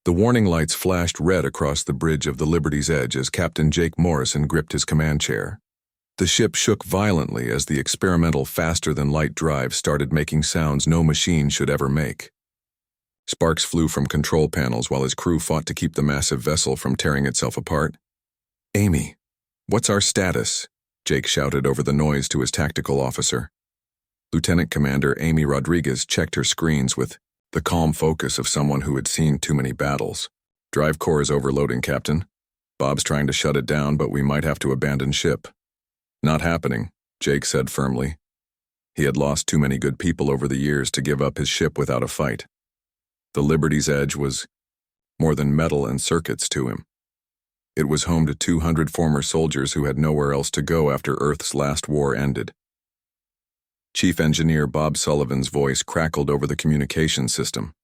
The warning lights flashed red across the bridge of the Liberty's Edge as Captain Jake Morrison gripped his command chair. The ship shook violently as the experimental faster-than-light drive started making sounds no machine should ever make. Sparks flew from control panels while his crew fought to keep the massive vessel from tearing itself apart. "Amy, what's our status?" Jake shouted over the noise to his tactical officer. Lieutenant Commander Amy Rodriguez checked her screens with the calm focus of someone who had seen too many battles. "Drive core is overloading, Captain. Bob's trying to shut it down, but we might have to abandon ship." "Not happening," Jake said firmly. He had lost too many good people over the years to give up his ship without a fight. The Liberty's Edge was more than metal and circuits to him. It was home to 200 former soldiers who had nowhere else to go after Earth's last war ended. Chief Engineer Bob Sullivan's voice crackled over the communication system.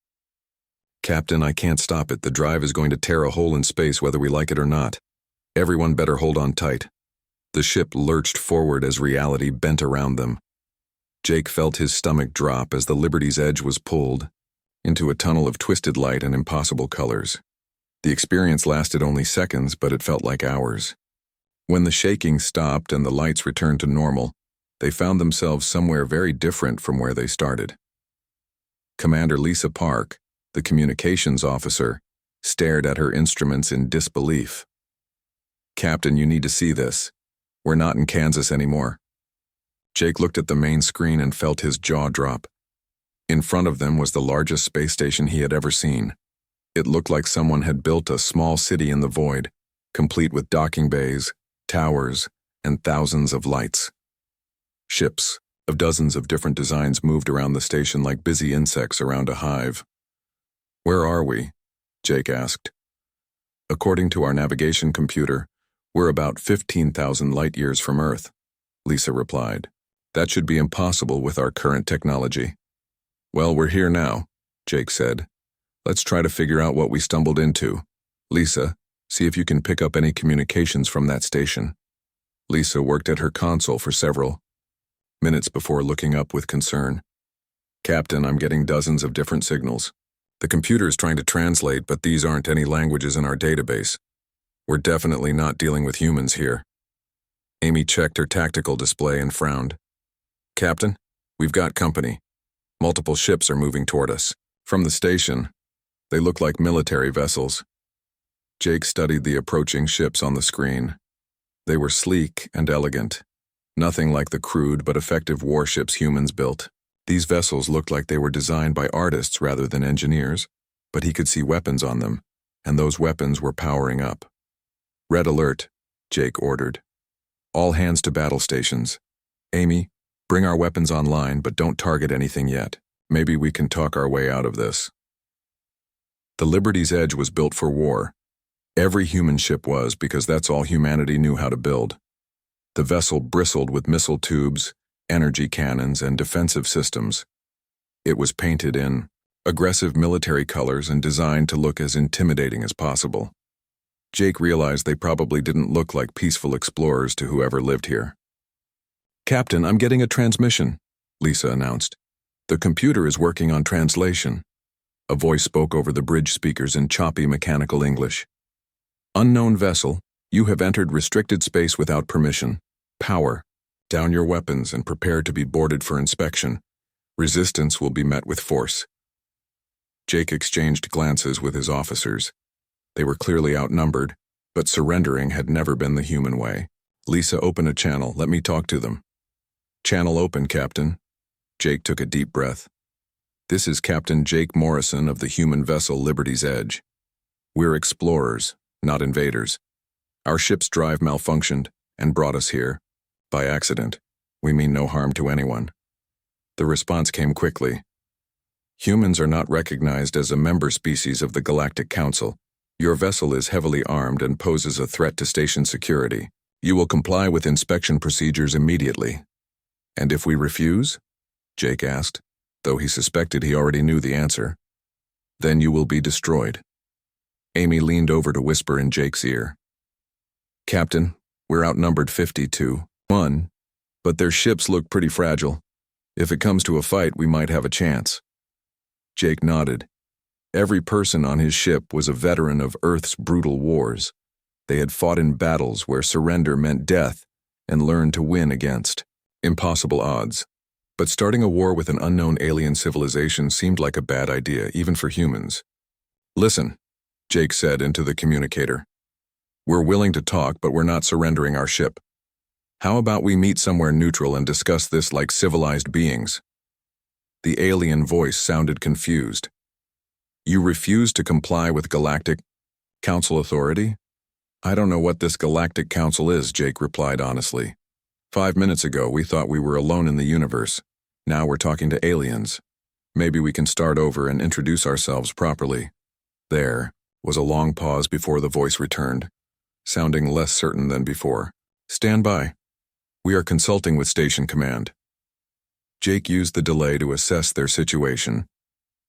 "Captain, I can't stop it. The drive is going to tear a hole in space whether we like it or not. Everyone better hold on tight." The ship lurched forward as reality bent around them. Jake felt his stomach drop as the Liberty's Edge was pulled into a tunnel of twisted light and impossible colors. The experience lasted only seconds, but it felt like hours. When the shaking stopped and the lights returned to normal, they found themselves somewhere very different from where they started. Commander Lisa Park, the communications officer, stared at her instruments in disbelief. "Captain, you need to see this. We're not in Kansas anymore." Jake looked at the main screen and felt his jaw drop. In front of them was the largest space station he had ever seen. It looked like someone had built a small city in the void, complete with docking bays, towers, and thousands of lights. Ships of dozens of different designs moved around the station like busy insects around a hive. "Where are we?" Jake asked. "According to our navigation computer, we're about 15,000 light-years from Earth," Lisa replied. "That should be impossible with our current technology." "Well, we're here now," Jake said. "Let's try to figure out what we stumbled into. Lisa, see if you can pick up any communications from that station." Lisa worked at her console for several minutes before looking up with concern. "Captain, I'm getting dozens of different signals. The computer is trying to translate, but these aren't any languages in our database. We're definitely not dealing with humans here." Amy checked her tactical display and frowned. "Captain, we've got company. Multiple ships are moving toward us. From the station, they look like military vessels." Jake studied the approaching ships on the screen. They were sleek and elegant. Nothing like the crude but effective warships humans built. These vessels looked like they were designed by artists rather than engineers, but he could see weapons on them, and those weapons were powering up. "Red alert," Jake ordered. "All hands to battle stations. Amy, bring our weapons online, but don't target anything yet. Maybe we can talk our way out of this." The Liberty's Edge was built for war. Every human ship was, because that's all humanity knew how to build. The vessel bristled with missile tubes, energy cannons, and defensive systems. It was painted in aggressive military colors and designed to look as intimidating as possible. Jake realized they probably didn't look like peaceful explorers to whoever lived here. "Captain, I'm getting a transmission," Lisa announced. "The computer is working on translation." A voice spoke over the bridge speakers in choppy mechanical English. "Unknown vessel, you have entered restricted space without permission. Power. Down your weapons and prepare to be boarded for inspection. Resistance will be met with force." Jake exchanged glances with his officers. They were clearly outnumbered, but surrendering had never been the human way. "Lisa, open a channel. Let me talk to them." "Channel open, Captain." Jake took a deep breath. "This is Captain Jake Morrison of the human vessel Liberty's Edge. We're explorers, not invaders. Our ship's drive malfunctioned and brought us here. By accident. We mean no harm to anyone." The response came quickly. "Humans are not recognized as a member species of the Galactic Council. Your vessel is heavily armed and poses a threat to station security. You will comply with inspection procedures immediately." "And if we refuse?" Jake asked, though he suspected he already knew the answer. "Then you will be destroyed." Amy leaned over to whisper in Jake's ear. "Captain, we're outnumbered 50-1, but their ships look pretty fragile. If it comes to a fight, we might have a chance." Jake nodded. Every person on his ship was a veteran of Earth's brutal wars. They had fought in battles where surrender meant death and learned to win against impossible odds. But starting a war with an unknown alien civilization seemed like a bad idea, even for humans. "Listen," Jake said into the communicator. "We're willing to talk, but we're not surrendering our ship. How about we meet somewhere neutral and discuss this like civilized beings?" The alien voice sounded confused. "You refuse to comply with Galactic Council authority?" "I don't know what this Galactic Council is," Jake replied honestly. 5 minutes ago, we thought we were alone in the universe. Now we're talking to aliens. Maybe we can start over and introduce ourselves properly." There was a long pause before the voice returned, sounding less certain than before. "Stand by. We are consulting with Station Command." Jake used the delay to assess their situation.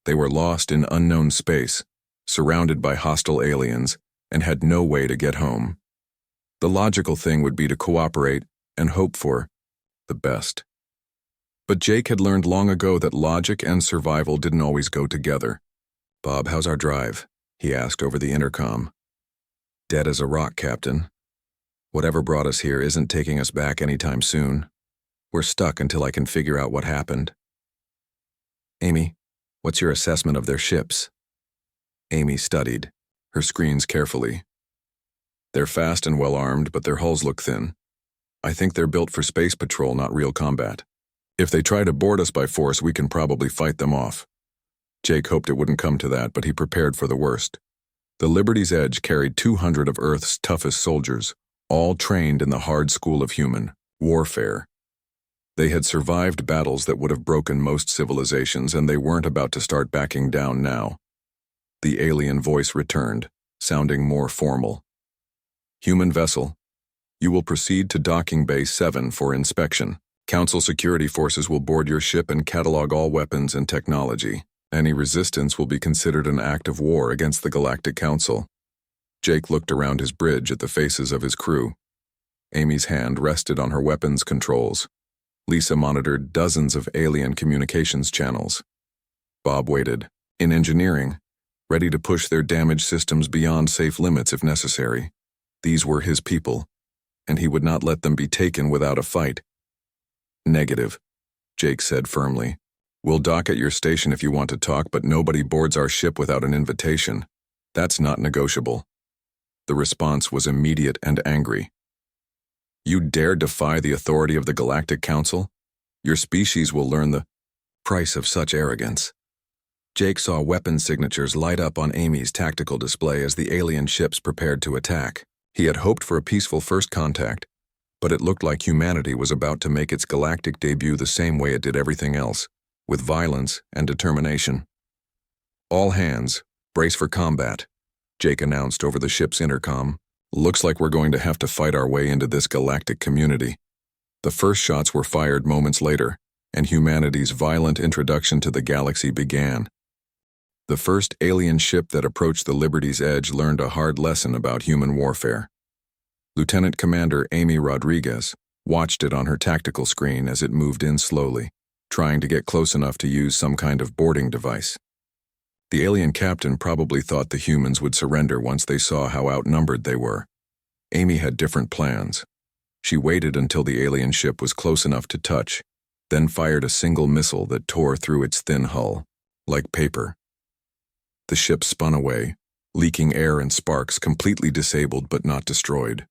They were lost in unknown space, surrounded by hostile aliens, and had no way to get home. The logical thing would be to cooperate and hope for the best. But Jake had learned long ago that logic and survival didn't always go together. "Bob, how's our drive?" he asked over the intercom. "Dead as a rock, Captain. Whatever brought us here isn't taking us back anytime soon. We're stuck until I can figure out what happened." "Amy, what's your assessment of their ships?" Amy studied her screens carefully. "They're fast and well-armed, but their hulls look thin. I think they're built for space patrol, not real combat. If they try to board us by force, we can probably fight them off." Jake hoped it wouldn't come to that, but he prepared for the worst. The Liberty's Edge carried 200 of Earth's toughest soldiers, all trained in the hard school of human warfare. They had survived battles that would have broken most civilizations, and they weren't about to start backing down now. The alien voice returned, sounding more formal. "Human vessel, you will proceed to Docking Bay 7 for inspection. Council security forces will board your ship and catalog all weapons and technology. Any resistance will be considered an act of war against the Galactic Council." Jake looked around his bridge at the faces of his crew. Amy's hand rested on her weapons controls. Lisa monitored dozens of alien communications channels. Bob waited, in engineering, ready to push their damaged systems beyond safe limits if necessary. These were his people, and he would not let them be taken without a fight. "Negative," Jake said firmly. "We'll dock at your station if you want to talk, but nobody boards our ship without an invitation. That's not negotiable." The response was immediate and angry. "You dare defy the authority of the Galactic Council? Your species will learn the price of such arrogance." Jake saw weapon signatures light up on Amy's tactical display as the alien ships prepared to attack. He had hoped for a peaceful first contact, but it looked like humanity was about to make its galactic debut the same way it did everything else, with violence and determination. "All hands, brace for combat," Jake announced over the ship's intercom. "Looks like we're going to have to fight our way into this galactic community." The first shots were fired moments later, and humanity's violent introduction to the galaxy began. The first alien ship that approached the Liberty's Edge learned a hard lesson about human warfare. Lieutenant Commander Amy Rodriguez watched it on her tactical screen as it moved in slowly, trying to get close enough to use some kind of boarding device. The alien captain probably thought the humans would surrender once they saw how outnumbered they were. Amy had different plans. She waited until the alien ship was close enough to touch, then fired a single missile that tore through its thin hull, like paper. The ship spun away, leaking air and sparks, completely disabled but not destroyed.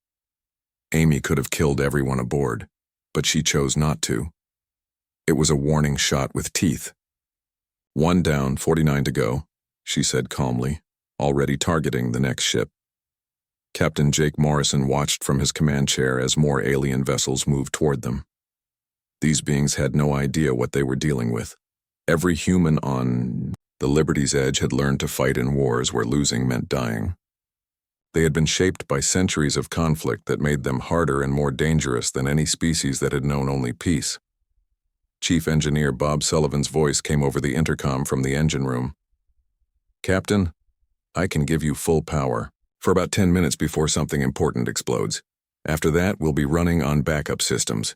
Amy could have killed everyone aboard, but she chose not to. It was a warning shot with teeth. "One down, 49 to go," she said calmly, already targeting the next ship. Captain Jake Morrison watched from his command chair as more alien vessels moved toward them. These beings had no idea what they were dealing with. Every human on the Liberty's Edge had learned to fight in wars where losing meant dying. They had been shaped by centuries of conflict that made them harder and more dangerous than any species that had known only peace. Chief Engineer Bob Sullivan's voice came over the intercom from the engine room. "Captain, I can give you full power for about 10 minutes before something important explodes. After that, we'll be running on backup systems."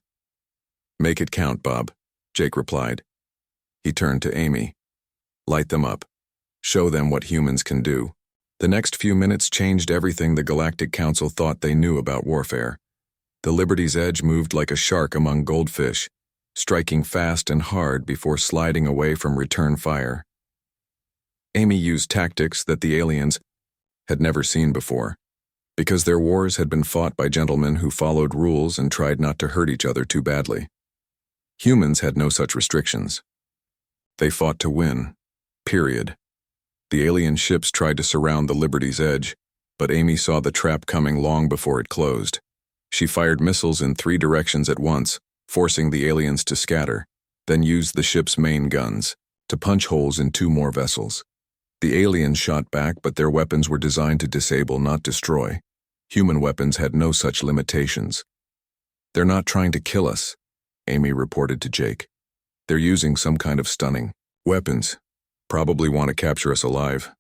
"Make it count, Bob," Jake replied. He turned to Amy. "Light them up. Show them what humans can do. The next few minutes changed everything the Galactic Council thought they knew about warfare. The Liberty's Edge moved like a shark among goldfish, striking fast and hard before sliding away from return fire. Amy used tactics that the aliens had never seen before, because their wars had been fought by gentlemen who followed rules and tried not to hurt each other too badly. Humans had no such restrictions. They fought to win, period. The alien ships tried to surround the Liberty's Edge, but Amy saw the trap coming long before it closed. She fired missiles in 3 directions at once, forcing the aliens to scatter, then used the ship's main guns to punch holes in 2 more vessels. The aliens shot back, but their weapons were designed to disable, not destroy. Human weapons had no such limitations. "They're not trying to kill us," Amy reported to Jake. "They're using some kind of stunning weapons. Probably want to capture us alive."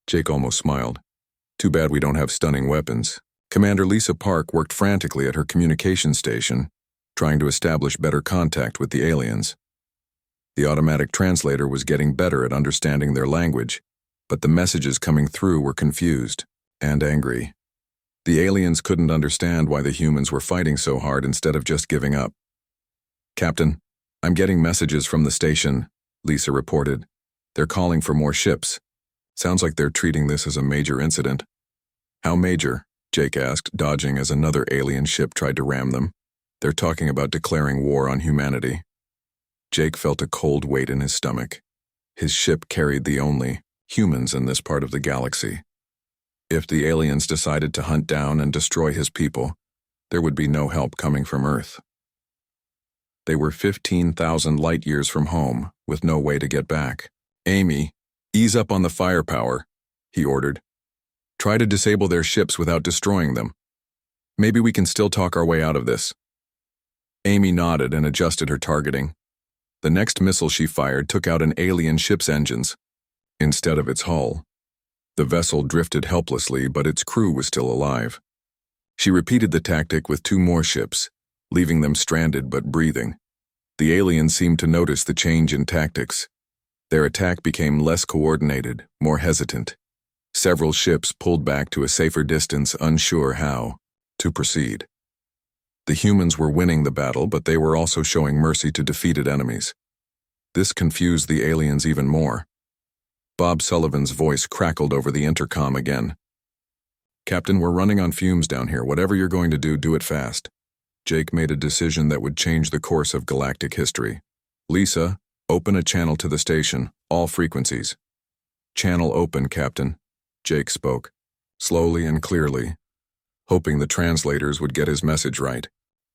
Jake almost smiled. "Too bad we don't have stunning weapons." Commander Lisa Park worked frantically at her communication station, trying to establish better contact with the aliens. The automatic translator was getting better at understanding their language, but the messages coming through were confused and angry. The aliens couldn't understand why the humans were fighting so hard instead of just giving up. "Captain, I'm getting messages from the station," Lisa reported. "They're calling for more ships. Sounds like they're treating this as a major incident." "How major?" Jake asked, dodging as another alien ship tried to ram them. "They're talking about declaring war on humanity." Jake felt a cold weight in his stomach. His ship carried the only humans in this part of the galaxy. If the aliens decided to hunt down and destroy his people, there would be no help coming from Earth. They were 15,000 light-years from home, with no way to get back. "Amy, ease up on the firepower," he ordered. "Try to disable their ships without destroying them. Maybe we can still talk our way out of this." Amy nodded and adjusted her targeting. The next missile she fired took out an alien ship's engines, instead of its hull. The vessel drifted helplessly, but its crew was still alive. She repeated the tactic with 2 more ships, leaving them stranded but breathing. The aliens seemed to notice the change in tactics. Their attack became less coordinated, more hesitant. Several ships pulled back to a safer distance, unsure how to proceed. The humans were winning the battle, but they were also showing mercy to defeated enemies. This confused the aliens even more. Bob Sullivan's voice crackled over the intercom again. "Captain, we're running on fumes down here. Whatever you're going to do, do it fast." Jake made a decision that would change the course of galactic history. "Lisa, open a channel to the station, all frequencies." "Channel open, Captain," Jake spoke, slowly and clearly, hoping the translators would get his message right.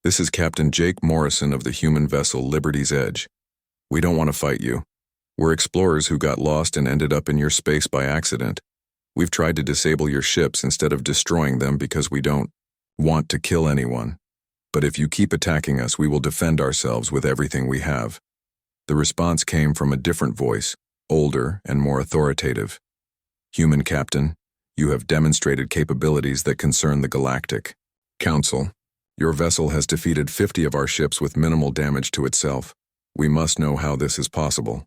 "This is Captain Jake Morrison of the human vessel Liberty's Edge. We don't want to fight you. We're explorers who got lost and ended up in your space by accident. We've tried to disable your ships instead of destroying them because we don't want to kill anyone. But if you keep attacking us, we will defend ourselves with everything we have." The response came from a different voice, older and more authoritative. "Human Captain, you have demonstrated capabilities that concern the Galactic Council. Your vessel has defeated 50 of our ships with minimal damage to itself. We must know how this is possible."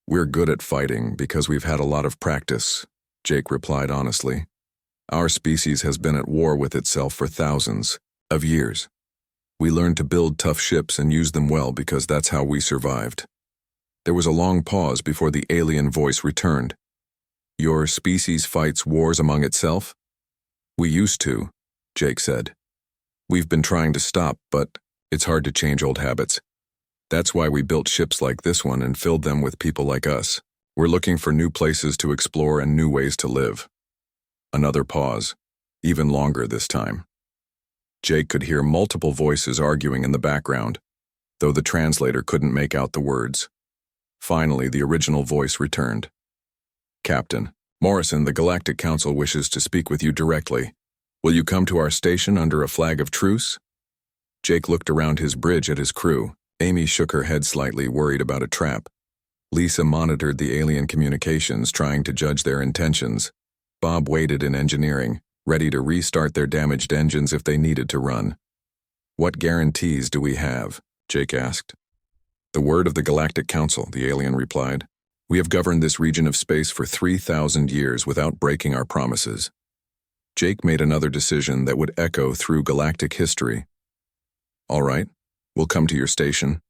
"We're good at fighting because we've had a lot of practice," Jake replied honestly. "Our species has been at war with itself for thousands of years. We learned to build tough ships and use them well because that's how we survived." There was a long pause before the alien voice returned. "Your species fights wars among itself?" "We used to," Jake said. "We've been trying to stop, but it's hard to change old habits. That's why we built ships like this one and filled them with people like us. We're looking for new places to explore and new ways to live." Another pause, even longer this time. Jake could hear multiple voices arguing in the background, though the translator couldn't make out the words. Finally, the original voice returned. "Captain Morrison, the Galactic Council wishes to speak with you directly. Will you come to our station under a flag of truce?" Jake looked around his bridge at his crew. Amy shook her head slightly, worried about a trap. Lisa monitored the alien communications, trying to judge their intentions. Bob waited in engineering, ready to restart their damaged engines if they needed to run. "What guarantees do we have?" Jake asked. "The word of the Galactic Council," the alien replied. We have governed this region of space for 3,000 years without breaking our promises. Jake made another decision that would echo through galactic history. All right, we'll come to your station,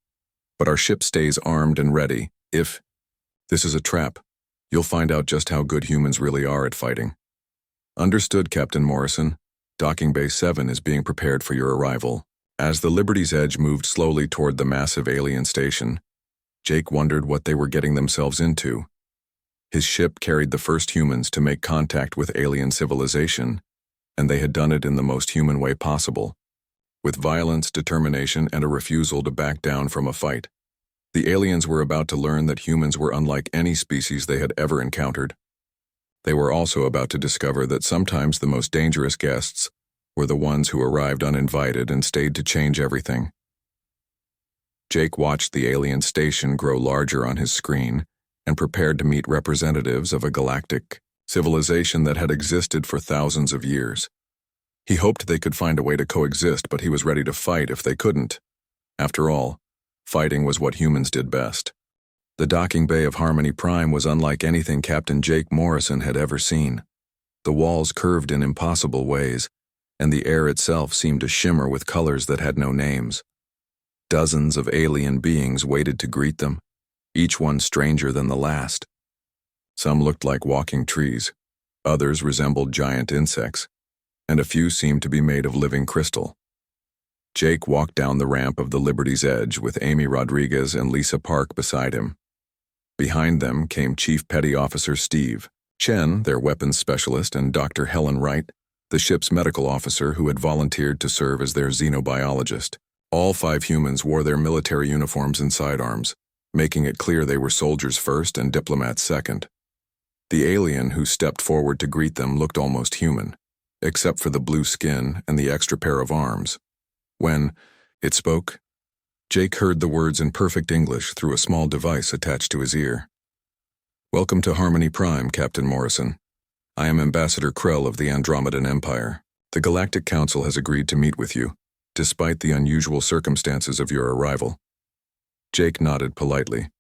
but our ship stays armed and ready. If this is a trap, you'll find out just how good humans really are at fighting. Understood, Captain Morrison. Docking Bay 7 is being prepared for your arrival. As the Liberty's Edge moved slowly toward the massive alien station, Jake wondered what they were getting themselves into. His ship carried the first humans to make contact with alien civilization, and they had done it in the most human way possible, with violence, determination, and a refusal to back down from a fight. The aliens were about to learn that humans were unlike any species they had ever encountered. They were also about to discover that sometimes the most dangerous guests were the ones who arrived uninvited and stayed to change everything. Jake watched the alien station grow larger on his screen and prepared to meet representatives of a galactic civilization that had existed for thousands of years. He hoped they could find a way to coexist, but he was ready to fight if they couldn't. After all, fighting was what humans did best. The docking bay of Harmony Prime was unlike anything Captain Jake Morrison had ever seen. The walls curved in impossible ways, and the air itself seemed to shimmer with colors that had no names. Dozens of alien beings waited to greet them, each one stranger than the last. Some looked like walking trees, others resembled giant insects, and a few seemed to be made of living crystal. Jake walked down the ramp of the Liberty's Edge with Amy Rodriguez and Lisa Park beside him. Behind them came Chief Petty Officer Steve Chen, their weapons specialist, and Dr. Helen Wright, the ship's medical officer who had volunteered to serve as their xenobiologist. All 5 humans wore their military uniforms and sidearms, making it clear they were soldiers first and diplomats second. The alien who stepped forward to greet them looked almost human, except for the blue skin and the extra pair of arms. When it spoke, Jake heard the words in perfect English through a small device attached to his ear. "Welcome to Harmony Prime, Captain Morrison. I am Ambassador Krell of the Andromedan Empire. The Galactic Council has agreed to meet with you, despite the unusual circumstances of your arrival." Jake nodded politely.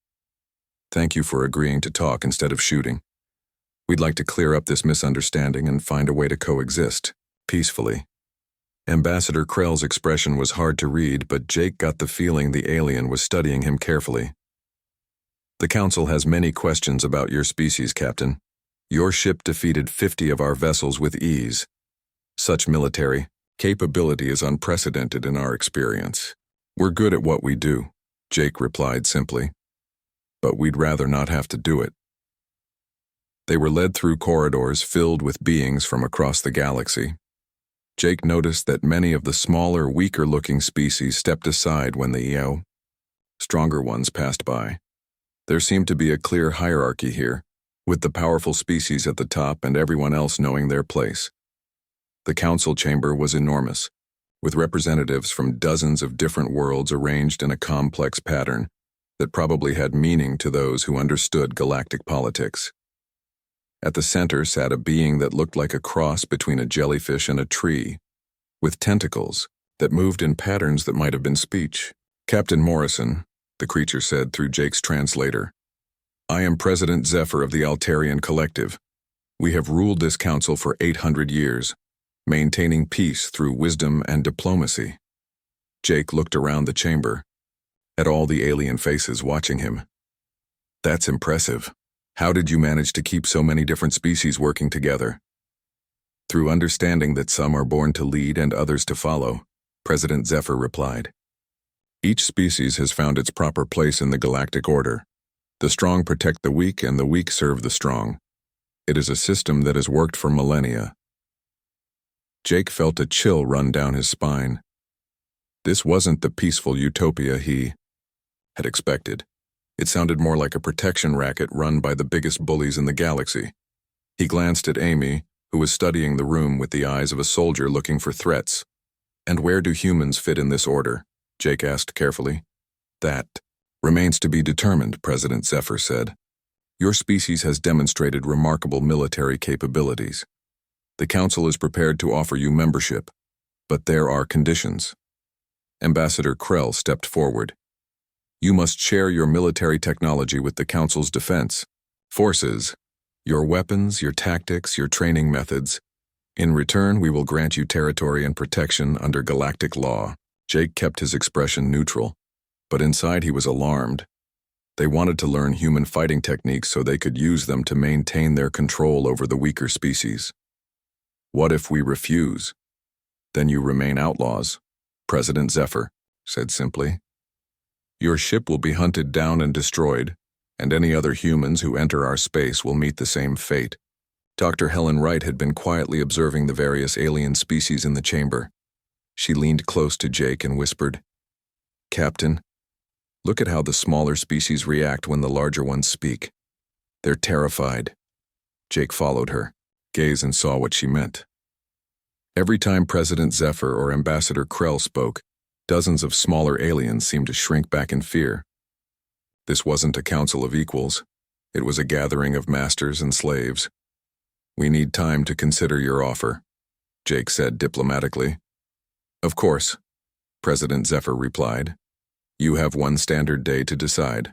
"Thank you for agreeing to talk instead of shooting. We'd like to clear up this misunderstanding and find a way to coexist peacefully." Ambassador Krell's expression was hard to read, but Jake got the feeling the alien was studying him carefully. "The Council has many questions about your species, Captain. Your ship defeated 50 of our vessels with ease. Such military capability is unprecedented in our experience. We're good at what we do," Jake replied simply. "But we'd rather not have to do it." They were led through corridors filled with beings from across the galaxy. Jake noticed that many of the smaller, weaker-looking species stepped aside when the stronger ones passed by. There seemed to be a clear hierarchy here, with the powerful species at the top and everyone else knowing their place. The council chamber was enormous, with representatives from dozens of different worlds arranged in a complex pattern that probably had meaning to those who understood galactic politics. At the center sat a being that looked like a cross between a jellyfish and a tree, with tentacles that moved in patterns that might have been speech. "Captain Morrison," the creature said through Jake's translator, "I am President Zephyr of the Altarian Collective. We have ruled this council for 800 years, maintaining peace through wisdom and diplomacy." Jake looked around the chamber, at all the alien faces watching him. "That's impressive. How did you manage to keep so many different species working together?" "Through understanding that some are born to lead and others to follow," President Zephyr replied. "Each species has found its proper place in the galactic order. The strong protect the weak and the weak serve the strong. It is a system that has worked for millennia." Jake felt a chill run down his spine. This wasn't the peaceful utopia he had expected. It sounded more like a protection racket run by the biggest bullies in the galaxy. He glanced at Amy, who was studying the room with the eyes of a soldier looking for threats. "And where do humans fit in this order?" Jake asked carefully. "That remains to be determined," President Zephyr said. "Your species has demonstrated remarkable military capabilities. The Council is prepared to offer you membership, but there are conditions." Ambassador Krell stepped forward. You must share your military technology with the Council's defense forces, your weapons, your tactics, your training methods. In return, we will grant you territory and protection under galactic law. Jake kept his expression neutral, but inside he was alarmed. They wanted to learn human fighting techniques so they could use them to maintain their control over the weaker species. What if we refuse? Then you remain outlaws, President Zephyr said simply. Your ship will be hunted down and destroyed, and any other humans who enter our space will meet the same fate. Dr. Helen Wright had been quietly observing the various alien species in the chamber. She leaned close to Jake and whispered, "Captain, look at how the smaller species react when the larger ones speak. They're terrified." Jake followed her, gazed and saw what she meant. Every time President Zephyr or Ambassador Krell spoke, dozens of smaller aliens seemed to shrink back in fear. This wasn't a council of equals. It was a gathering of masters and slaves. "We need time to consider your offer," Jake said diplomatically. "Of course," President Zephyr replied. "You have one standard day to decide.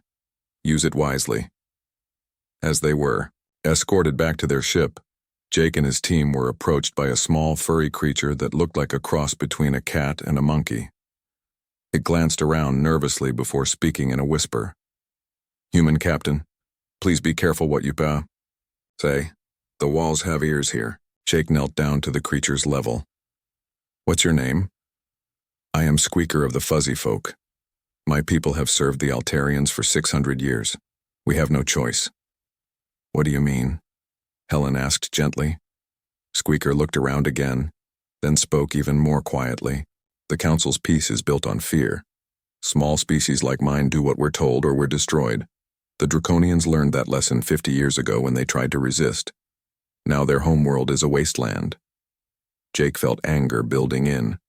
Use it wisely." As they were escorted back to their ship, Jake and his team were approached by a small furry creature that looked like a cross between a cat and a monkey. It glanced around nervously before speaking in a whisper. "Human captain, please be careful what you say. The walls have ears here." Jake knelt down to the creature's level. "What's your name?" "I am Squeaker of the Fuzzy Folk. My people have served the Altarians for 600 years. We have no choice." "What do you mean?" Helen asked gently. Squeaker looked around again, then spoke even more quietly. "The Council's peace is built on fear. Small species like mine do what we're told or we're destroyed. The Draconians learned that lesson 50 years ago when they tried to resist. Now their homeworld is a wasteland." Jake felt anger building in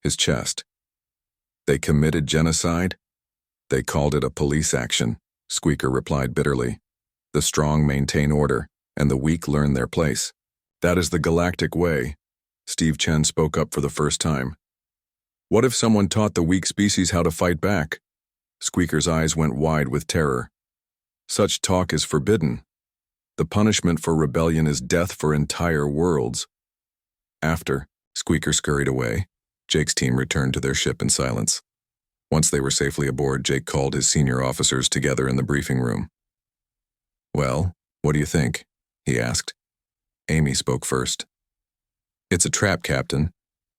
his chest. "They committed genocide? They called it a police action," Squeaker replied bitterly. "The strong maintain order, and the weak learn their place. That is the galactic way." Steve Chen spoke up for the first time. "What if someone taught the weak species how to fight back?" Squeaker's eyes went wide with terror. "Such talk is forbidden. The punishment for rebellion is death for entire worlds." After Squeaker scurried away, Jake's team returned to their ship in silence. Once they were safely aboard, Jake called his senior officers together in the briefing room. "Well, what do you think?" he asked. Amy spoke first. "It's a trap, Captain.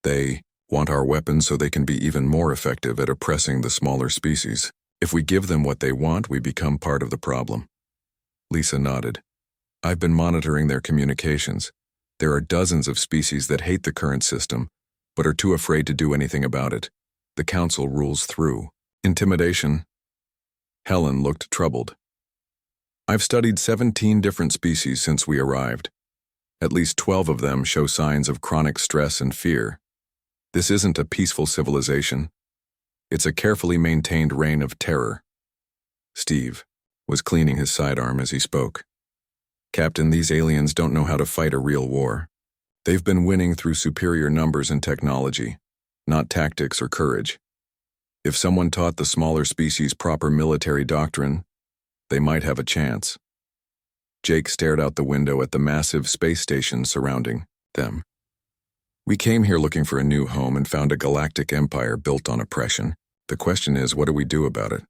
They want our weapons so they can be even more effective at oppressing the smaller species. If we give them what they want, we become part of the problem." Lisa nodded. "I've been monitoring their communications. There are dozens of species that hate the current system, but are too afraid to do anything about it. The Council rules through intimidation." Helen looked troubled. "I've studied 17 different species since we arrived. At least 12 of them show signs of chronic stress and fear. This isn't a peaceful civilization. It's a carefully maintained reign of terror." Steve was cleaning his sidearm as he spoke. "Captain, these aliens don't know how to fight a real war. They've been winning through superior numbers and technology, not tactics or courage. If someone taught the smaller species proper military doctrine, they might have a chance." Jake stared out the window at the massive space station surrounding them. "We came here looking for a new home and found a galactic empire built on oppression. The question is, what do we do about it?"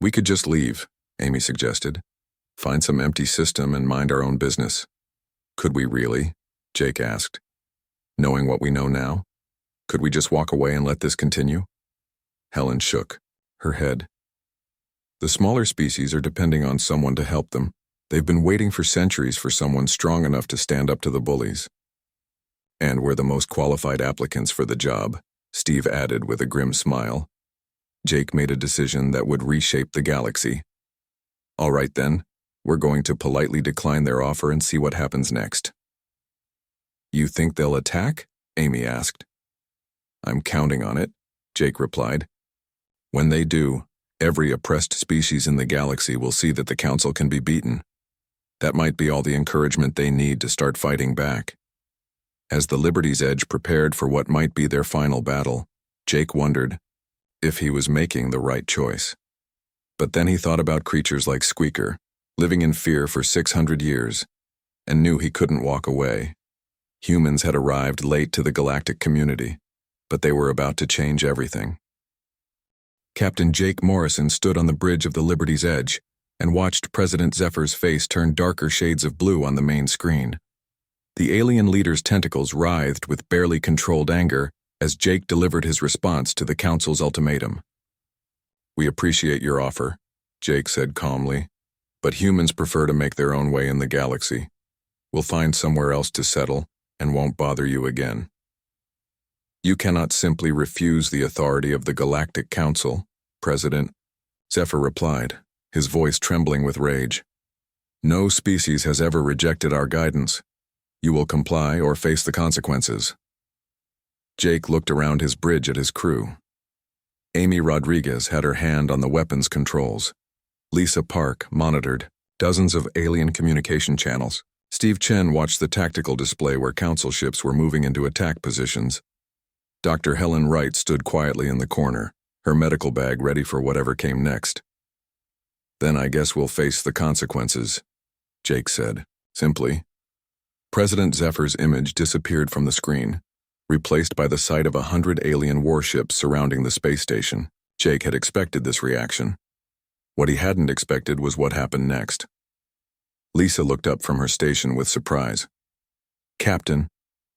"We could just leave," Amy suggested. "Find some empty system and mind our own business." "Could we really?" Jake asked. "Knowing what we know now? Could we just walk away and let this continue?" Helen shook her head. "The smaller species are depending on someone to help them. They've been waiting for centuries for someone strong enough to stand up to the bullies. And we're the most qualified applicants for the job," Steve added with a grim smile. Jake made a decision that would reshape the galaxy. "All right then, we're going to politely decline their offer and see what happens next." "You think they'll attack?" Amy asked. "I'm counting on it," Jake replied. "When they do, every oppressed species in the galaxy will see that the Council can be beaten. That might be all the encouragement they need to start fighting back." As the Liberty's Edge prepared for what might be their final battle, Jake wondered if he was making the right choice. But then he thought about creatures like Squeaker, living in fear for 600 years, and knew he couldn't walk away. Humans had arrived late to the galactic community, but they were about to change everything. Captain Jake Morrison stood on the bridge of the Liberty's Edge and watched President Zephyr's face turn darker shades of blue on the main screen. The alien leader's tentacles writhed with barely controlled anger as Jake delivered his response to the Council's ultimatum. "We appreciate your offer," Jake said calmly, "but humans prefer to make their own way in the galaxy. We'll find somewhere else to settle and won't bother you again." "You cannot simply refuse the authority of the Galactic Council, President," Zephyr replied, his voice trembling with rage. "No species has ever rejected our guidance. You will comply or face the consequences." Jake looked around his bridge at his crew. Amy Rodriguez had her hand on the weapons controls. Lisa Park monitored dozens of alien communication channels. Steve Chen watched the tactical display where Council ships were moving into attack positions. Dr. Helen Wright stood quietly in the corner, her medical bag ready for whatever came next. "Then I guess we'll face the consequences," Jake said, simply. President Zephyr's image disappeared from the screen, replaced by the sight of 100 alien warships surrounding the space station. Jake had expected this reaction. What he hadn't expected was what happened next. Lisa looked up from her station with surprise. "Captain,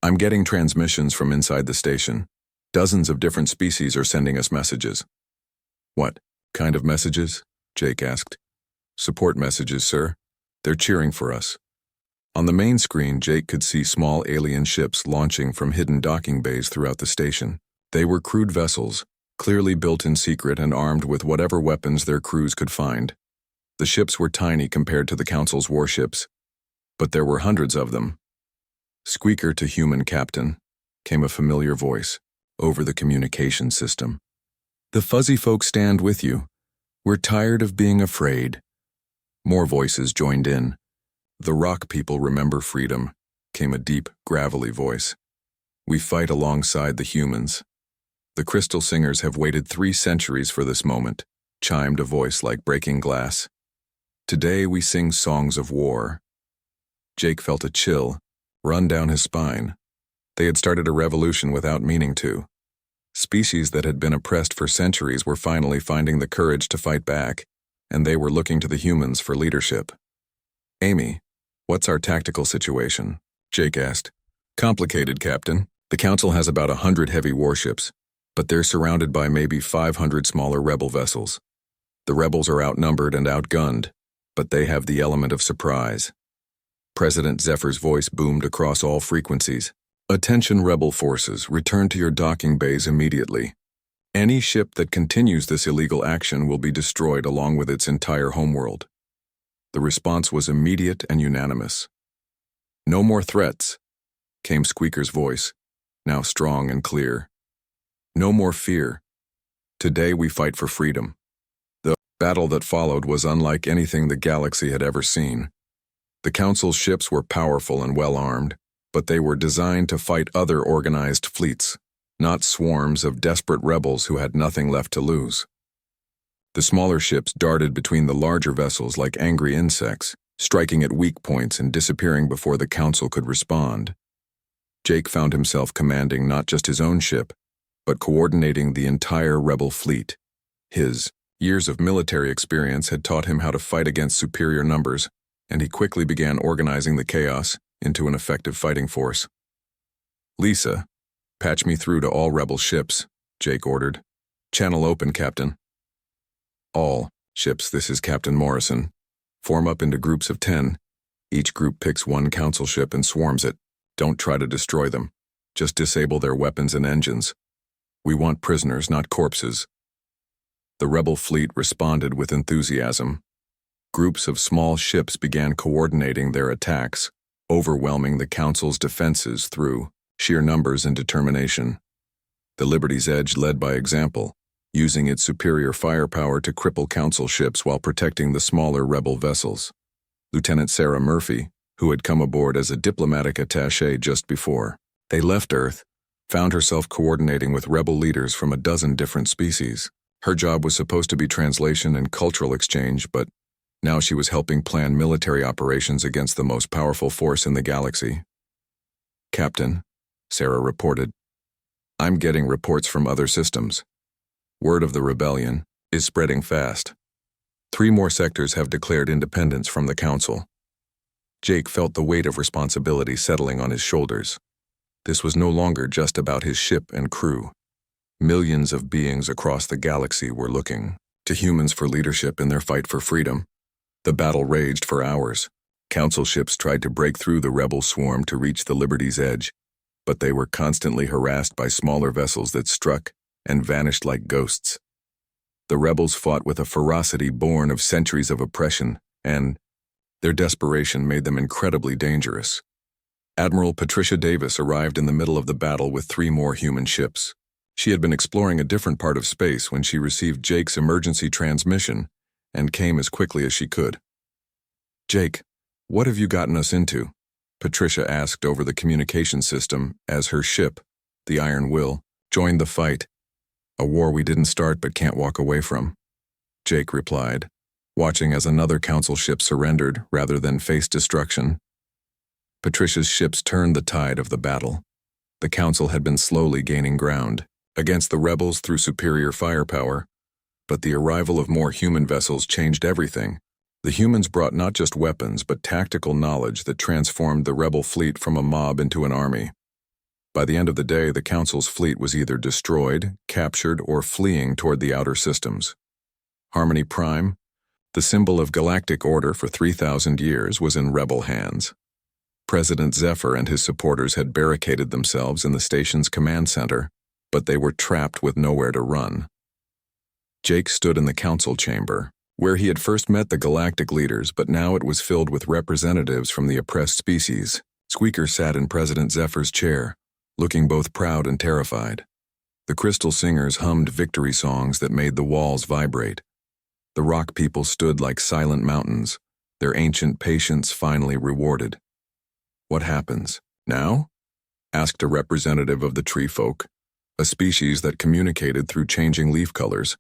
I'm getting transmissions from inside the station. Dozens of different species are sending us messages." "What kind of messages?" Jake asked. "Support messages, sir. They're cheering for us." On the main screen, Jake could see small alien ships launching from hidden docking bays throughout the station. They were crewed vessels, clearly built in secret and armed with whatever weapons their crews could find. The ships were tiny compared to the Council's warships, but there were hundreds of them. "Squeaker to human, Captain," came a familiar voice over the communication system. "The fuzzy folk stand with you. We're tired of being afraid." More voices joined in. "The rock people remember freedom," came a deep, gravelly voice. "We fight alongside the humans. The crystal singers have waited 3 centuries for this moment," chimed a voice like breaking glass. "Today we sing songs of war." Jake felt a chill run down his spine. They had started a revolution without meaning to. Species that had been oppressed for centuries were finally finding the courage to fight back, and they were looking to the humans for leadership. "Amy, what's our tactical situation?" Jake asked. "Complicated, Captain. The Council has about 100 heavy warships, but they're surrounded by maybe 500 smaller rebel vessels. The rebels are outnumbered and outgunned, but they have the element of surprise." President Zephyr's voice boomed across all frequencies. "Attention rebel forces, return to your docking bays immediately. Any ship that continues this illegal action will be destroyed along with its entire homeworld." The response was immediate and unanimous. "No more threats," came Squeaker's voice, now strong and clear. "No more fear. Today we fight for freedom." The battle that followed was unlike anything the galaxy had ever seen. The Council's ships were powerful and well-armed, but they were designed to fight other organized fleets, not swarms of desperate rebels who had nothing left to lose. The smaller ships darted between the larger vessels like angry insects, striking at weak points and disappearing before the Council could respond. Jake found himself commanding not just his own ship, but coordinating the entire rebel fleet. His years of military experience had taught him how to fight against superior numbers, and he quickly began organizing the chaos into an effective fighting force. "Lisa, patch me through to all rebel ships," Jake ordered. "Channel open, Captain." "All ships, this is Captain Morrison. Form up into groups of 10. Each group picks one Council ship and swarms it. Don't try to destroy them. Just disable their weapons and engines. We want prisoners, not corpses." The rebel fleet responded with enthusiasm. Groups of small ships began coordinating their attacks, overwhelming the Council's defenses through sheer numbers and determination. The Liberty's Edge led by example, using its superior firepower to cripple Council ships while protecting the smaller rebel vessels. Lieutenant Sarah Murphy, who had come aboard as a diplomatic attaché just before they left Earth, found herself coordinating with rebel leaders from a dozen different species. Her job was supposed to be translation and cultural exchange, but now she was helping plan military operations against the most powerful force in the galaxy. "Captain," Sarah reported, "I'm getting reports from other systems. Word of the rebellion is spreading fast. 3 more sectors have declared independence from the Council." Jake felt the weight of responsibility settling on his shoulders. This was no longer just about his ship and crew. Millions of beings across the galaxy were looking to humans for leadership in their fight for freedom. The battle raged for hours. Council ships tried to break through the rebel swarm to reach the Liberty's edge, but they were constantly harassed by smaller vessels that struck and vanished like ghosts. The rebels fought with a ferocity born of centuries of oppression, and their desperation made them incredibly dangerous. Admiral Patricia Davis arrived in the middle of the battle with 3 more human ships. She had been exploring a different part of space when she received Jake's emergency transmission and came as quickly as she could. "Jake, what have you gotten us into?" Patricia asked over the communication system as her ship, the Iron Will, joined the fight. "A war we didn't start but can't walk away from," Jake replied, watching as another Council ship surrendered rather than face destruction. Patricia's ships turned the tide of the battle. The Council had been slowly gaining ground against the rebels through superior firepower, but the arrival of more human vessels changed everything. The humans brought not just weapons but tactical knowledge that transformed the rebel fleet from a mob into an army. By the end of the day, the Council's fleet was either destroyed, captured, or fleeing toward the outer systems. Harmony Prime, the symbol of galactic order for 3,000 years, was in rebel hands. President Zephyr and his supporters had barricaded themselves in the station's command center, but they were trapped with nowhere to run. Jake stood in the Council chamber, where he had first met the galactic leaders, but now it was filled with representatives from the oppressed species. Squeaker sat in President Zephyr's chair, looking both proud and terrified. The crystal singers hummed victory songs that made the walls vibrate. The rock people stood like silent mountains, their ancient patience finally rewarded. "What happens now?" asked a representative of the tree folk, a species that communicated through changing leaf colors.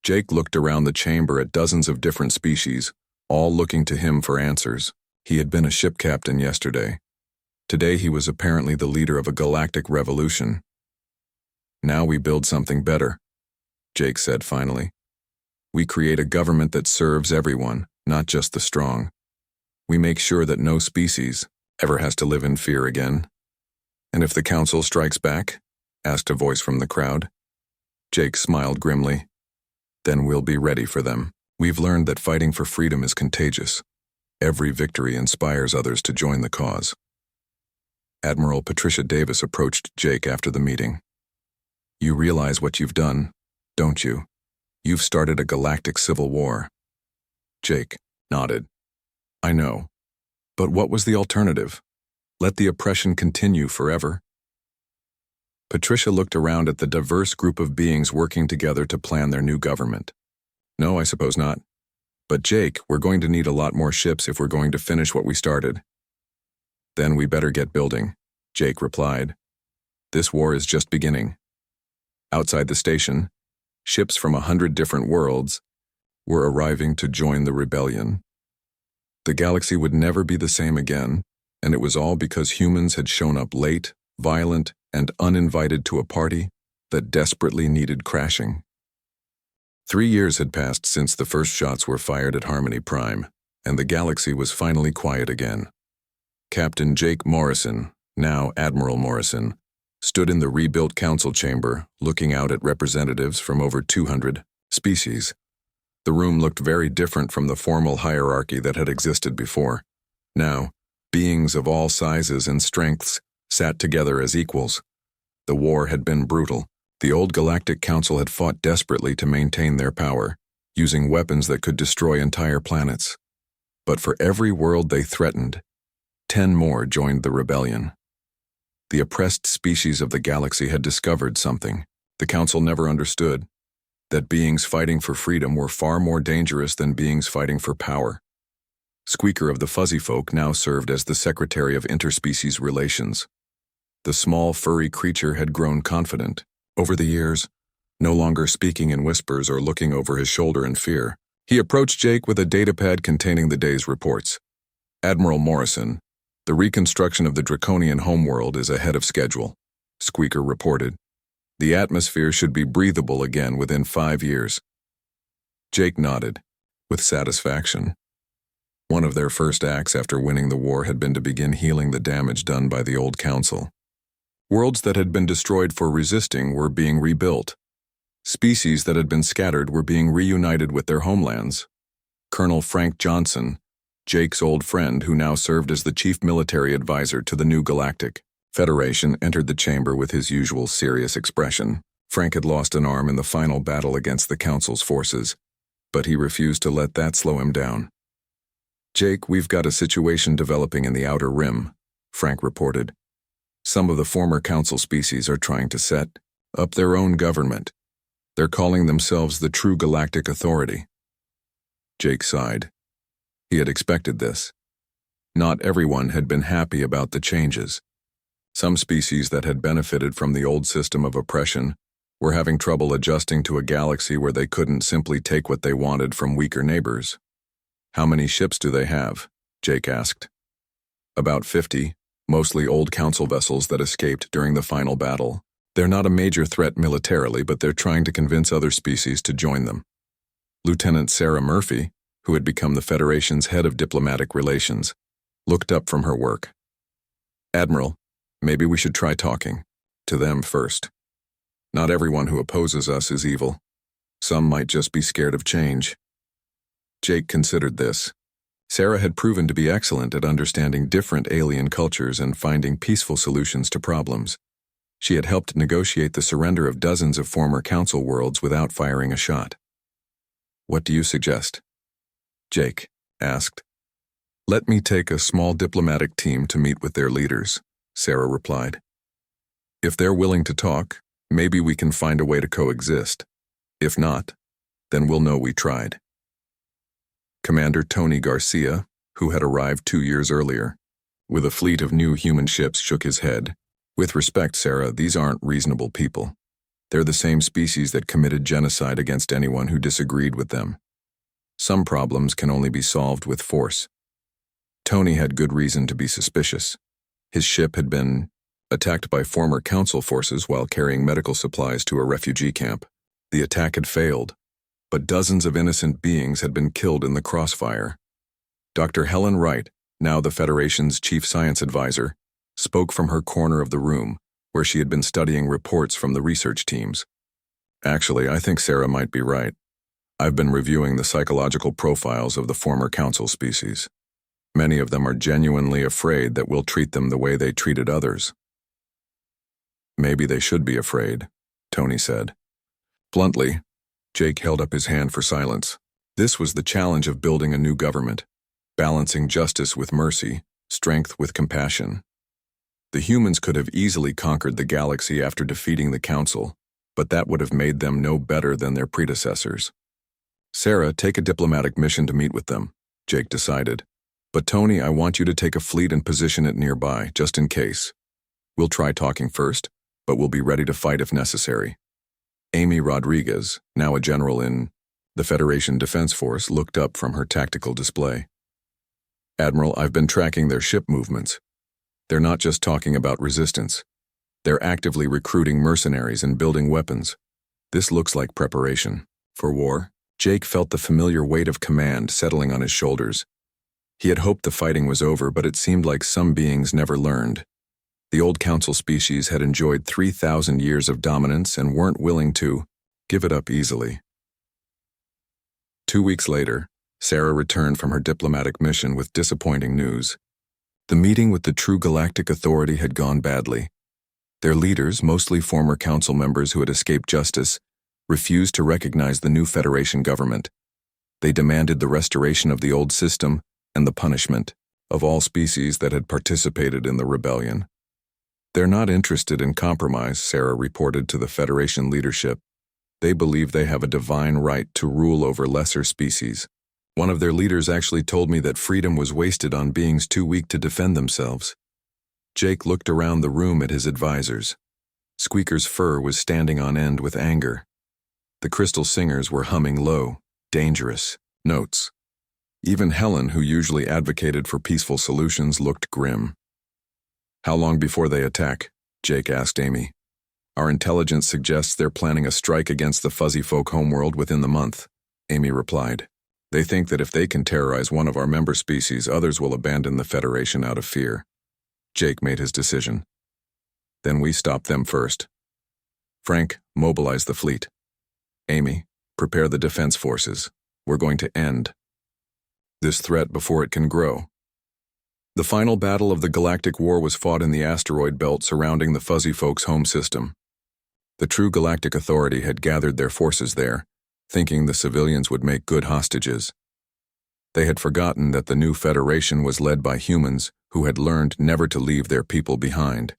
Jake looked around the chamber at dozens of different species, all looking to him for answers. He had been a ship captain yesterday. Today he was apparently the leader of a galactic revolution. "Now we build something better," Jake said finally. "We create a government that serves everyone, not just the strong. We make sure that no species ever has to live in fear again." "And if the Council strikes back?" asked a voice from the crowd. Jake smiled grimly. "Then we'll be ready for them. We've learned that fighting for freedom is contagious. Every victory inspires others to join the cause." Admiral Patricia Davis approached Jake after the meeting. "You realize what you've done, don't you? You've started a galactic civil war." Jake nodded. "I know. But what was the alternative? Let the oppression continue forever?" Patricia looked around at the diverse group of beings working together to plan their new government. "No, I suppose not. But Jake, we're going to need a lot more ships if we're going to finish what we started." "Then we better get building," Jake replied. "This war is just beginning." Outside the station, ships from 100 different worlds were arriving to join the rebellion. The galaxy would never be the same again, and it was all because humans had shown up late, violent, and uninvited to a party that desperately needed crashing. 3 years had passed since the first shots were fired at Harmony Prime, and the galaxy was finally quiet again. Captain Jake Morrison, now Admiral Morrison, stood in the rebuilt council chamber, looking out at representatives from over 200 species. The room looked very different from the formal hierarchy that had existed before. Now, beings of all sizes and strengths sat together as equals. The war had been brutal. The old Galactic Council had fought desperately to maintain their power, using weapons that could destroy entire planets. But for every world they threatened, 10 more joined the rebellion. The oppressed species of the galaxy had discovered something the Council never understood, that beings fighting for freedom were far more dangerous than beings fighting for power. Squeaker of the Fuzzy Folk now served as the Secretary of Interspecies Relations. The small, furry creature had grown confident. Over the years, No longer speaking in whispers or looking over his shoulder in fear, he approached Jake with a datapad containing the day's reports. Admiral Morrison, the reconstruction of the draconian homeworld is ahead of schedule, Squeaker reported. The atmosphere should be breathable again within 5 years. Jake nodded, with satisfaction. One of their first acts after winning the war had been to begin healing the damage done by the old council. Worlds that had been destroyed for resisting were being rebuilt. Species that had been scattered were being reunited with their homelands. Colonel Frank Johnson, Jake's old friend who now served as the chief military advisor to the new Galactic Federation, entered the chamber with his usual serious expression. Frank had lost an arm in the final battle against the Council's forces, but he refused to let that slow him down. "Jake, we've got a situation developing in the Outer Rim," Frank reported. "Some of the former Council species are trying to set up their own government. They're calling themselves the True Galactic Authority." Jake sighed. He had expected this. Not everyone had been happy about the changes. Some species that had benefited from the old system of oppression were having trouble adjusting to a galaxy where they couldn't simply take what they wanted from weaker neighbors. "How many ships do they have?" Jake asked. "About 50, mostly old Council vessels that escaped during the final battle. They're not a major threat militarily, but they're trying to convince other species to join them." Lieutenant Sarah Murphy, who had become the Federation's head of diplomatic relations, looked up from her work. "Admiral, maybe we should try talking to them first. Not everyone who opposes us is evil. Some might just be scared of change." Jake considered this. Sarah had proven to be excellent at understanding different alien cultures and finding peaceful solutions to problems. She had helped negotiate the surrender of dozens of former Council worlds without firing a shot. "What do you suggest?" Jake asked. "Let me take a small diplomatic team to meet with their leaders," Sarah replied. "If they're willing to talk, maybe we can find a way to coexist. If not, then we'll know we tried." Commander Tony Garcia, who had arrived 2 years earlier, with a fleet of new human ships, shook his head. "With respect, Sarah, these aren't reasonable people. They're the same species that committed genocide against anyone who disagreed with them. Some problems can only be solved with force." Tony had good reason to be suspicious. His ship had been attacked by former Council forces while carrying medical supplies to a refugee camp. The attack had failed, but dozens of innocent beings had been killed in the crossfire. Dr. Helen Wright, now the Federation's chief science advisor, spoke from her corner of the room, where she had been studying reports from the research teams. "Actually, I think Sarah might be right. I've been reviewing the psychological profiles of the former Council species. Many of them are genuinely afraid that we'll treat them the way they treated others." "Maybe they should be afraid," Tony said. Bluntly, Jake held up his hand for silence. This was the challenge of building a new government, balancing justice with mercy, strength with compassion. The humans could have easily conquered the galaxy after defeating the Council, but that would have made them no better than their predecessors. "Sarah, take a diplomatic mission to meet with them," Jake decided. "But Tony, I want you to take a fleet and position it nearby, just in case. We'll try talking first, but we'll be ready to fight if necessary." Amy Rodriguez, now a general in the Federation Defense Force, looked up from her tactical display. "Admiral, I've been tracking their ship movements. They're not just talking about resistance. They're actively recruiting mercenaries and building weapons. This looks like preparation for war." Jake felt the familiar weight of command settling on his shoulders. He had hoped the fighting was over, but it seemed like some beings never learned. The old Council species had enjoyed 3,000 years of dominance and weren't willing to give it up easily. 2 weeks later, Sarah returned from her diplomatic mission with disappointing news. The meeting with the True Galactic Authority had gone badly. Their leaders, mostly former Council members who had escaped justice, refused to recognize the new Federation government. They demanded the restoration of the old system and the punishment of all species that had participated in the rebellion. "They're not interested in compromise," Sarah reported to the Federation leadership. "They believe they have a divine right to rule over lesser species. One of their leaders actually told me that freedom was wasted on beings too weak to defend themselves." Jake looked around the room at his advisors. Squeaker's fur was standing on end with anger. The crystal singers were humming low, dangerous notes. Even Helen, who usually advocated for peaceful solutions, looked grim. "How long before they attack?" Jake asked Amy. "Our intelligence suggests they're planning a strike against the fuzzy folk homeworld within the month," Amy replied. "They think that if they can terrorize one of our member species, others will abandon the Federation out of fear." Jake made his decision. "Then we stop them first. Frank, mobilize the fleet. Amy, prepare the defense forces. We're going to end this threat before it can grow." The final battle of the Galactic War was fought in the asteroid belt surrounding the fuzzy folks' home system. The true Galactic Authority had gathered their forces there, thinking the civilians would make good hostages. They had forgotten that the new Federation was led by humans who had learned never to leave their people behind.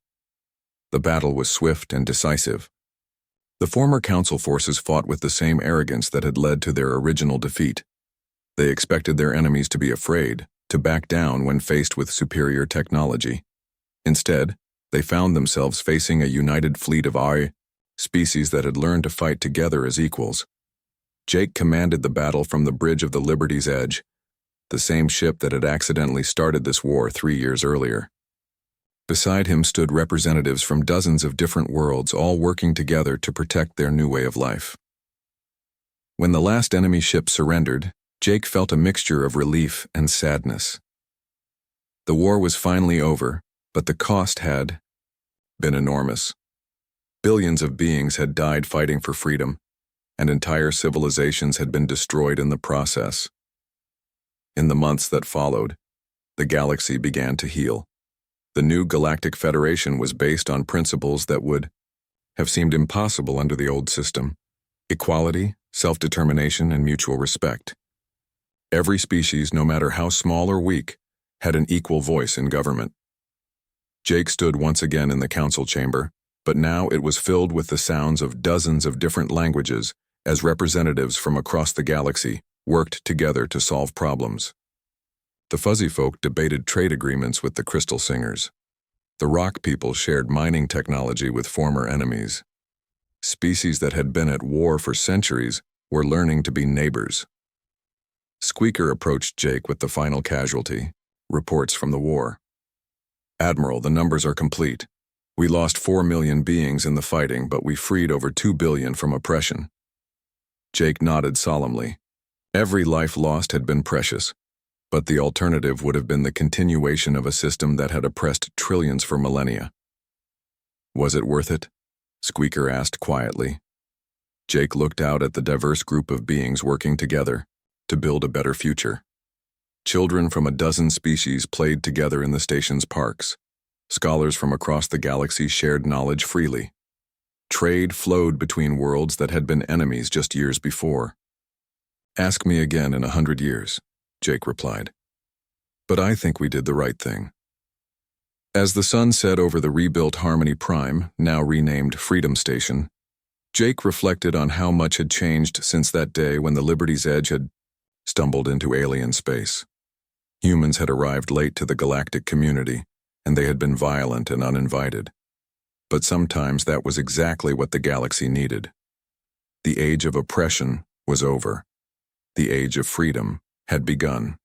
The battle was swift and decisive. The former Council forces fought with the same arrogance that had led to their original defeat. They expected their enemies to be afraid, to back down when faced with superior technology. Instead, they found themselves facing a united fleet of species that had learned to fight together as equals. Jake commanded the battle from the bridge of the Liberty's Edge, the same ship that had accidentally started this war 3 years earlier. Beside him stood representatives from dozens of different worlds, all working together to protect their new way of life. When the last enemy ship surrendered, Jake felt a mixture of relief and sadness. The war was finally over, but the cost had been enormous. Billions of beings had died fighting for freedom, and entire civilizations had been destroyed in the process. In the months that followed, the galaxy began to heal. The new Galactic Federation was based on principles that would have seemed impossible under the old system: equality, self-determination, and mutual respect. Every species, no matter how small or weak, had an equal voice in government. Jake stood once again in the council chamber, but now it was filled with the sounds of dozens of different languages as representatives from across the galaxy worked together to solve problems. The fuzzy folk debated trade agreements with the crystal singers. The rock people shared mining technology with former enemies. Species that had been at war for centuries were learning to be neighbors. Squeaker approached Jake with the final casualty, reports from the war. "Admiral, the numbers are complete. We lost 4 million beings in the fighting, but we freed over 2 billion from oppression." Jake nodded solemnly. Every life lost had been precious, but the alternative would have been the continuation of a system that had oppressed trillions for millennia. "Was it worth it?" Squeaker asked quietly. Jake looked out at the diverse group of beings working together to build a better future. Children from a dozen species played together in the station's parks. Scholars from across the galaxy shared knowledge freely. Trade flowed between worlds that had been enemies just years before. "Ask me again in 100 years, Jake replied. "But I think we did the right thing." As the sun set over the rebuilt Harmony Prime, now renamed Freedom Station, Jake reflected on how much had changed since that day when the Liberty's Edge had stumbled into alien space. Humans had arrived late to the galactic community, and they had been violent and uninvited. But sometimes that was exactly what the galaxy needed. The age of oppression was over. The age of freedom had begun.